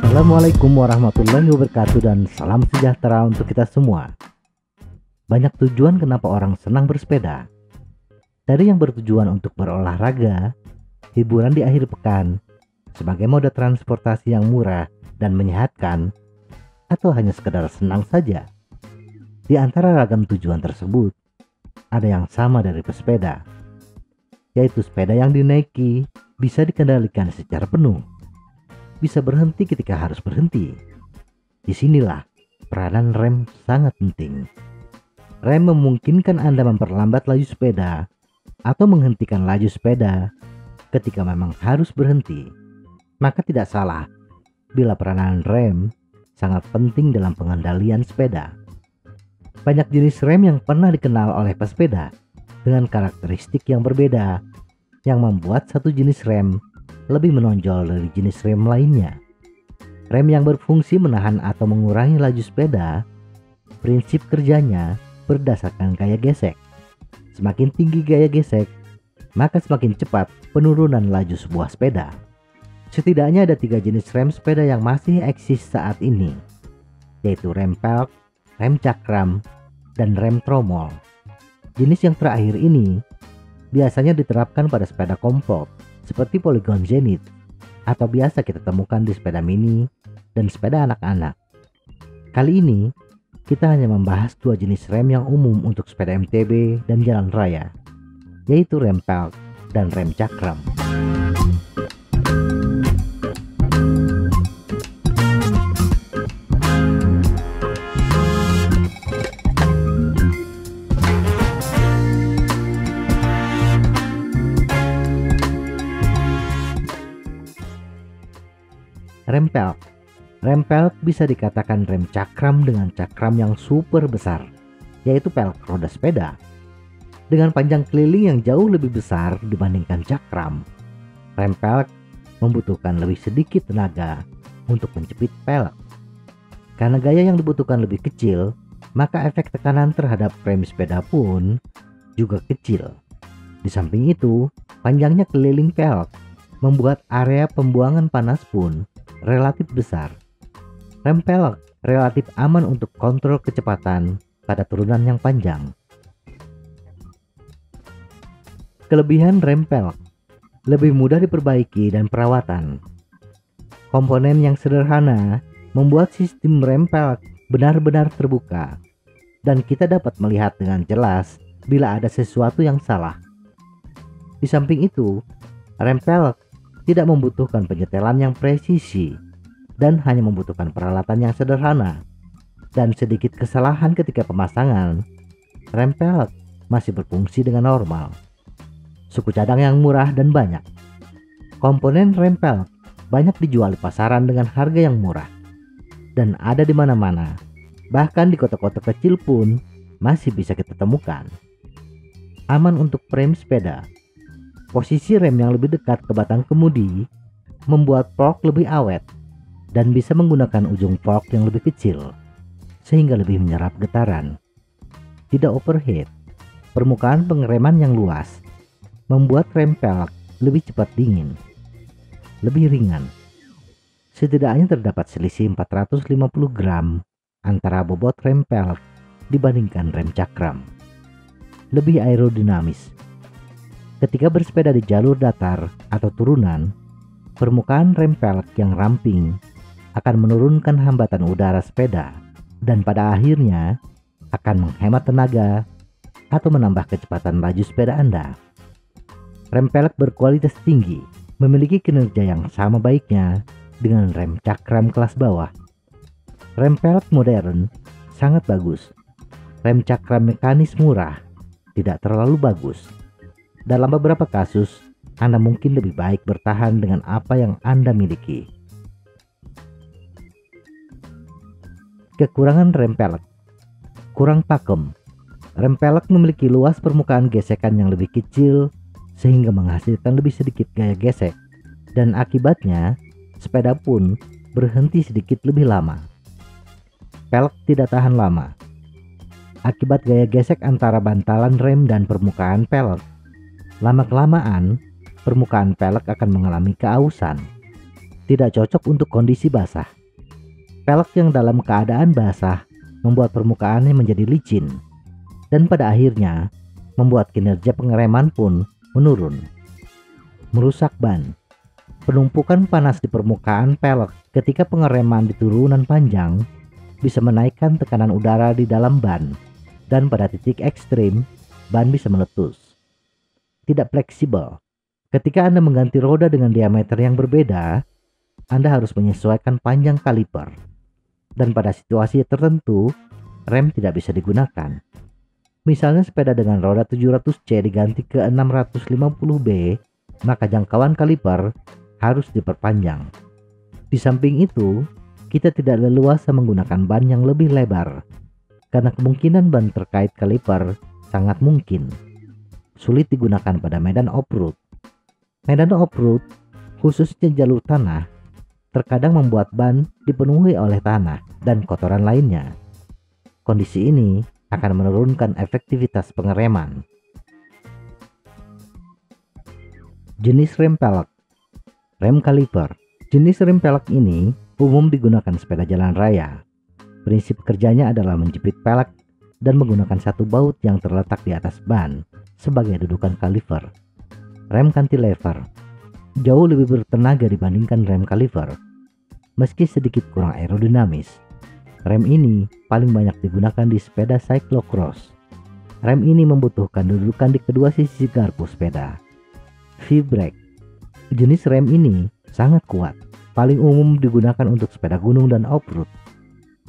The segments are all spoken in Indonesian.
Assalamualaikum warahmatullahi wabarakatuh dan salam sejahtera untuk kita semua. Banyak tujuan kenapa orang senang bersepeda. Dari yang bertujuan untuk berolahraga, hiburan di akhir pekan, sebagai moda transportasi yang murah dan menyehatkan, atau hanya sekedar senang saja. Di antara ragam tujuan tersebut, ada yang sama dari pesepeda, yaitu sepeda yang dinaiki bisa dikendalikan secara penuh. Bisa berhenti ketika harus berhenti. Disinilah peranan rem sangat penting. Rem memungkinkan Anda memperlambat laju sepeda atau menghentikan laju sepeda ketika memang harus berhenti. Maka tidak salah bila peranan rem sangat penting dalam pengendalian sepeda. Banyak jenis rem yang pernah dikenal oleh pesepeda dengan karakteristik yang berbeda yang membuat satu jenis rem lebih menonjol dari jenis rem lainnya. Rem yang berfungsi menahan atau mengurangi laju sepeda, prinsip kerjanya berdasarkan gaya gesek. Semakin tinggi gaya gesek, maka semakin cepat penurunan laju sebuah sepeda. Setidaknya ada 3 jenis rem sepeda yang masih eksis saat ini, yaitu rem pelek, rem cakram, dan rem tromol. Jenis yang terakhir ini biasanya diterapkan pada sepeda kompot seperti Polygon Zenith atau biasa kita temukan di sepeda mini dan sepeda anak-anak. Kali ini kita hanya membahas 2 jenis rem yang umum untuk sepeda MTB dan jalan raya, yaitu rem pelek dan rem cakram. Rem pelek. Rem pelek bisa dikatakan rem cakram dengan cakram yang super besar, yaitu pelek roda sepeda. Dengan panjang keliling yang jauh lebih besar dibandingkan cakram, rem pelek membutuhkan lebih sedikit tenaga untuk menjepit pelek. Karena gaya yang dibutuhkan lebih kecil, maka efek tekanan terhadap rem sepeda pun juga kecil. Di samping itu, panjangnya keliling pelek membuat area pembuangan panas pun relatif besar. Rem pelek relatif aman untuk kontrol kecepatan pada turunan yang panjang. Kelebihan rem pelek: lebih mudah diperbaiki dan perawatan. Komponen yang sederhana membuat sistem rem pelek benar-benar terbuka, dan kita dapat melihat dengan jelas bila ada sesuatu yang salah. Di samping itu, rem pelek tidak membutuhkan penyetelan yang presisi dan hanya membutuhkan peralatan yang sederhana, dan sedikit kesalahan ketika pemasangan, rem pelek masih berfungsi dengan normal. Suku cadang yang murah dan banyak. Komponen rem pelek banyak dijual di pasaran dengan harga yang murah dan ada di mana-mana, bahkan di kota-kota kecil pun masih bisa kita temukan. Aman untuk frame sepeda. Posisi rem yang lebih dekat ke batang kemudi membuat fork lebih awet dan bisa menggunakan ujung fork yang lebih kecil sehingga lebih menyerap getaran. Tidak overheat. Permukaan pengereman yang luas membuat rem pelek lebih cepat dingin, lebih ringan. Setidaknya terdapat selisih 450 gram antara bobot rem pelek dibandingkan rem cakram. Lebih aerodinamis. Ketika bersepeda di jalur datar atau turunan, permukaan rem pelek yang ramping akan menurunkan hambatan udara sepeda dan pada akhirnya akan menghemat tenaga atau menambah kecepatan laju sepeda Anda. Rem pelek berkualitas tinggi memiliki kinerja yang sama baiknya dengan rem cakram kelas bawah. Rem pelek modern sangat bagus. Rem cakram mekanis murah tidak terlalu bagus. Dalam beberapa kasus, Anda mungkin lebih baik bertahan dengan apa yang Anda miliki. Kekurangan rem pelek: kurang pakem. Rem pelek memiliki luas permukaan gesekan yang lebih kecil sehingga menghasilkan lebih sedikit gaya gesek, dan akibatnya sepeda pun berhenti sedikit lebih lama. Pelek tidak tahan lama akibat gaya gesek antara bantalan rem dan permukaan pelek. Lama-kelamaan, permukaan pelek akan mengalami keausan. Tidak cocok untuk kondisi basah. Pelek yang dalam keadaan basah membuat permukaannya menjadi licin, dan pada akhirnya membuat kinerja pengereman pun menurun. Merusak ban. Penumpukan panas di permukaan pelek ketika pengereman di turunan panjang bisa menaikkan tekanan udara di dalam ban, dan pada titik ekstrim, ban bisa meletus. Tidak fleksibel. Ketika Anda mengganti roda dengan diameter yang berbeda, Anda harus menyesuaikan panjang kaliper. Dan pada situasi tertentu, rem tidak bisa digunakan. Misalnya sepeda dengan roda 700C diganti ke 650B, maka jangkauan kaliper harus diperpanjang. Di samping itu, kita tidak leluasa menggunakan ban yang lebih lebar, karena kemungkinan ban terkait kaliper sangat mungkin sulit digunakan pada medan off-road. Medan off-road, khususnya jalur tanah, terkadang membuat ban dipenuhi oleh tanah dan kotoran lainnya. Kondisi ini akan menurunkan efektivitas pengereman. Jenis rem pelek. Rem kaliper. Jenis rem pelek ini umum digunakan sepeda jalan raya. Prinsip kerjanya adalah menjepit pelek dan menggunakan satu baut yang terletak di atas ban sebagai dudukan kaliper. Rem cantilever jauh lebih bertenaga dibandingkan rem kaliper. Meski sedikit kurang aerodinamis, rem ini paling banyak digunakan di sepeda cyclocross. Rem ini membutuhkan dudukan di kedua sisi garpu sepeda. V-brake. Jenis rem ini sangat kuat, paling umum digunakan untuk sepeda gunung dan off-road.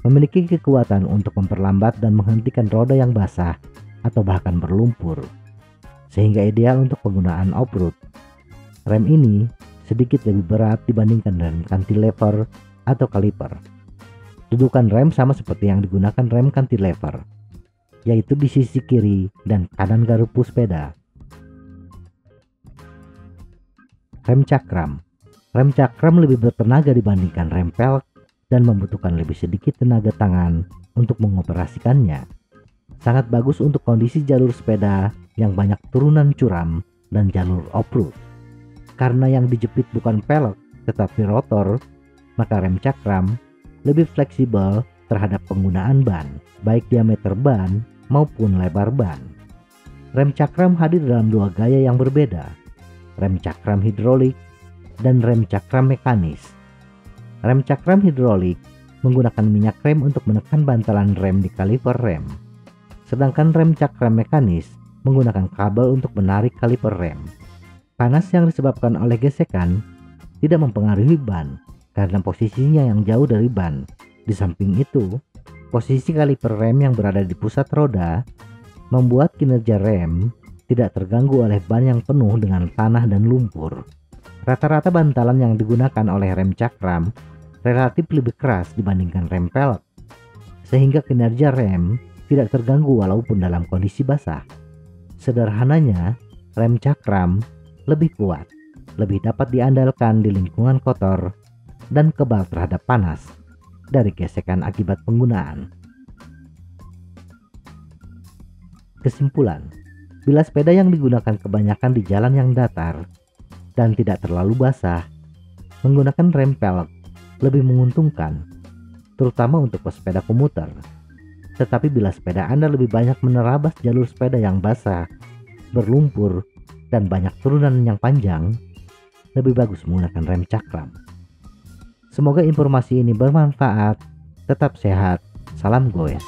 Memiliki kekuatan untuk memperlambat dan menghentikan roda yang basah atau bahkan berlumpur, sehingga ideal untuk penggunaan off-road. Rem ini sedikit lebih berat dibandingkan rem cantilever atau kaliper. Dudukan rem sama seperti yang digunakan rem cantilever, yaitu di sisi kiri dan kanan garpu sepeda. Rem cakram. Rem cakram lebih bertenaga dibandingkan rem pelek dan membutuhkan lebih sedikit tenaga tangan untuk mengoperasikannya. Sangat bagus untuk kondisi jalur sepeda yang banyak turunan curam dan jalur off-road. Karena yang dijepit bukan pelek tetapi rotor, maka rem cakram lebih fleksibel terhadap penggunaan ban, baik diameter ban maupun lebar ban. Rem cakram hadir dalam dua gaya yang berbeda, rem cakram hidrolik dan rem cakram mekanis. Rem cakram hidrolik menggunakan minyak rem untuk menekan bantalan rem di kaliper rem, sedangkan rem cakram mekanis menggunakan kabel untuk menarik kaliper rem. Panas yang disebabkan oleh gesekan tidak mempengaruhi ban karena posisinya yang jauh dari ban. Di samping itu, posisi kaliper rem yang berada di pusat roda membuat kinerja rem tidak terganggu oleh ban yang penuh dengan tanah dan lumpur. Rata-rata bantalan yang digunakan oleh rem cakram relatif lebih keras dibandingkan rem pelek, sehingga kinerja rem tidak terganggu walaupun dalam kondisi basah. Sederhananya, rem cakram lebih kuat, lebih dapat diandalkan di lingkungan kotor, dan kebal terhadap panas dari gesekan akibat penggunaan. Kesimpulan, bila sepeda yang digunakan kebanyakan di jalan yang datar dan tidak terlalu basah, menggunakan rem pelek lebih menguntungkan, terutama untuk pesepeda komuter. Tetapi bila sepeda Anda lebih banyak menerabas jalur sepeda yang basah, berlumpur, dan banyak turunan yang panjang, lebih bagus menggunakan rem cakram. Semoga informasi ini bermanfaat. Tetap sehat. Salam goes.